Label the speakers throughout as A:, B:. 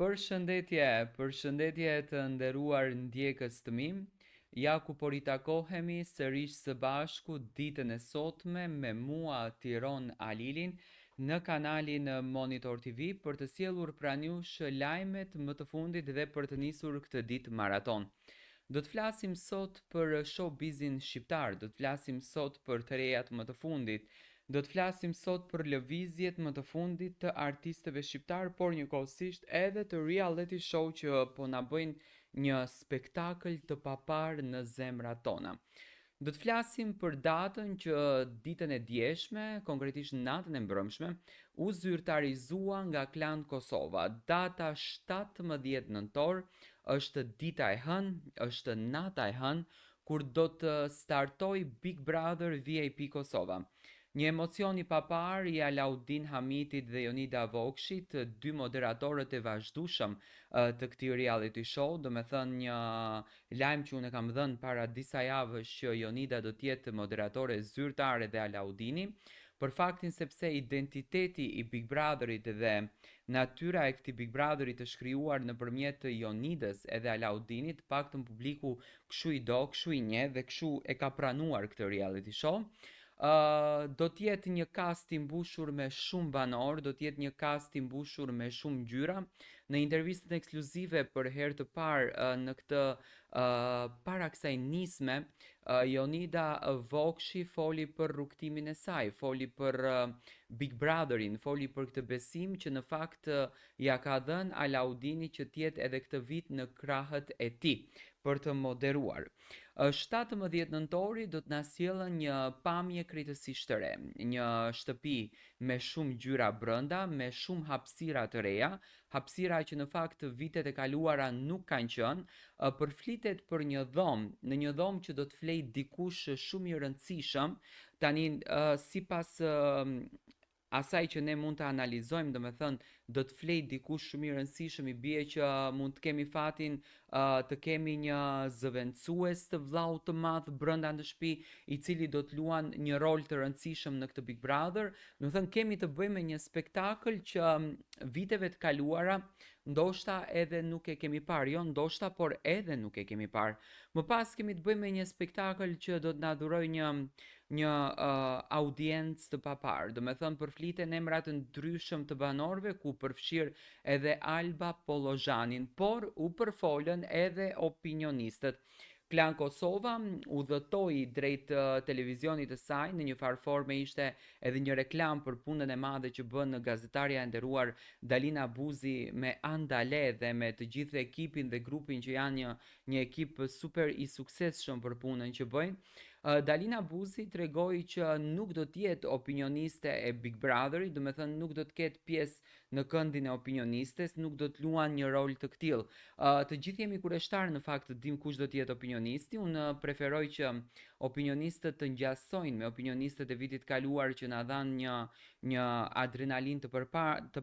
A: Përshëndetje të nderuar ndjekës të mi. Ja ku po ritakohemi sërish së bashku ditën e sotme me mua Tiron Alilin në kanalin Monitor TV për të sjellur pranë jush lajmet më të fundit dhe për të nisur këtë ditë maraton. Do të flasim sot për showbizin shqiptar, do të flasim sot për të rejat më të fundit, do të flasim sot për lëvizjet më të fundit të artistëve shqiptar, por njëkohësisht edhe të reality show që po na bëjnë një spektakël të papar në zemrat tona. Do të flasim për datën që ditën e djeshme, konkretisht natën e mbrëmshme, u zyrtarizua nga Klan Kosova. Data 17 nëntor është dita e hënë, është nata e hënë, kur do të startoj Big Brother VIP Kosova. Një emocion i papar i Alaudin Hamitit dhe Jonida Vokshit, dy moderatorët e vazhdueshëm të këtij reality show, do me thënë një lajm që unë kam dhënë para disa javësh që Jonida do të jetë moderatore zyrtare dhe Alaudini, për faktin sepse identiteti i Big Brotherit dhe natyra e këtij Big Brotherit të shkrijuar nëpërmjet Jonidës edhe Alaudinit, paktën publiku kshu i do, kshu i njeh dhe kshu e ka pranuar këtë reality show. Do t'jetë një cast i mbushur me shumë banor, do t'jetë një cast i mbushur me shumë ngjyra. Në intervistën ekskluzive për herë të parë në këtë para kësaj nisme, Jonida Vokshi foli për rrugtimin e saj, foli për Big Brotherin, foli për këtë besim që në fakt ja ka dhënë Alaudini që t'jetë edhe këtë vit në krahët e tij për të moderuar. 17 nëntori do të na sjellën një pamje krejtësisht të re, një shtëpi me shumë ngjyra brenda, me shumë hapësira të reja, hapësira që në fakt vitet e kaluara nuk kanë qenë, përflitet për një dhomë, në një dhomë që do të flej dikush shumë i rëndësishëm, tani sipas asaj që ne mund të analizojmë, do me thënë, do të flej dikush shumë i rëndësishëm, i bie që mund të kemi fatin të kemi një zëvendësues të vllau të madh brenda në shtëpi, i cili do të luan një rol të rëndësishëm në këtë Big Brother. Do të thënë kemi të bëjmë me një spektakël që viteve të kaluara ndoshta edhe nuk e kemi parë, jo ndoshta, por edhe nuk e kemi parë. Më pas kemi të bëjmë me një spektakël që do të na dhurojë një audiencë të papar. Do me thënë përfliten emra të ndryshëm të banorëve, ku përfshir edhe Alba Pollozhanin, por u përfolën edhe opinionistët. Klan Kosova udhëtoi drejt televizionit të saj, në një farë forme ishte edhe një reklam për punën e madhe që bën gazetarja e nderuar Dalina Buzi me Andale dhe me të gjithë ekipin dhe grupin që janë një ekip super i suksesshëm për punën që bëjnë. Dalina Buzi tregoi që nuk do të jetë opinioniste e Big Brotherit, do me thënë nuk do të ketë pjesë në këndin e opinionistes, nuk do të luan një rol të këtill. Të gjithë jemi kureshtar në fakt të dim kush do të jetë opinionisti. Unë preferoj që opinionistët të ngjasojnë me opinionistët e vitit kaluar që na dhanë një adrenalin të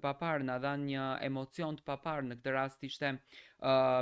A: papar, na dhanë një emocion të papar. Në këtë rast ishte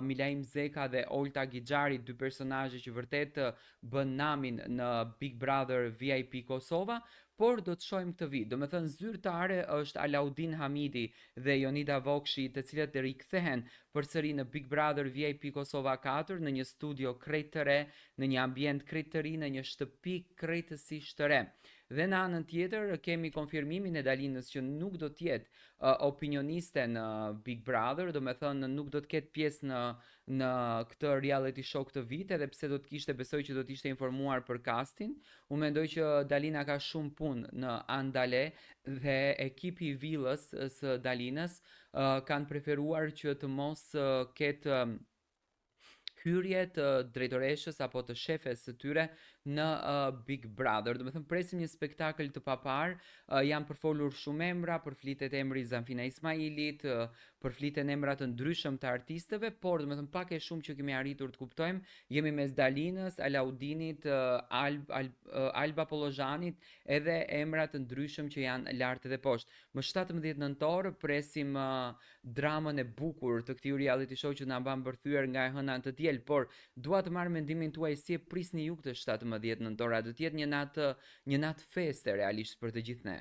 A: Milaim Zeka dhe Olta Gixhari, dy personazhe që vërtet bën namin në Big Brother VIP Kosova, por do të shohim këtë vit. Do me thënë zyrtare është Alaudin Hamidi dhe Jonida Vokshi, të cilët rikthehen përsëri në Big Brother VIP Kosova 4 në një studio krejt të re, në një ambient krejt të ri, në një shtëpi krejtësisht të re. Dhe në anën tjetër kemi konfirmimin e Dalinës që nuk do të jetë opinioniste në Big Brother, do me thënë nuk do të ketë pjesë në këtë reality show këtë vit, edhe pse do të kishte, besoj që do të ishte informuar për castin. Unë mendoj që Dalina ka shumë punë në Andale dhe ekipi i villës së Dalinës kanë preferuar që të mos ketë hyrje të drejtoreshës apo të shefes së tyre në Big Brother. Do me thënë presim një spektakël të papar, janë përfolur shumë emra, përflitet emri Zanfina Ismailit, përfliten emra të ndryshëm të artistëve, por do me thënë pak e shumë që kemi arritur të kuptojmë, jemi mes Dalinës, Alaudinit, Alba Pollozhanit, edhe emra të ndryshëm që janë lart dhe poshtë. Më 17 nëntor presim dramën e bukur të këtij reality show që na mban bërthyer nga e hëna në të diel, por dua të marr mendimin tuaj si e prisni ju këtë 17 nëntor. Do të jetë një natë feste realisht për të gjithë ne.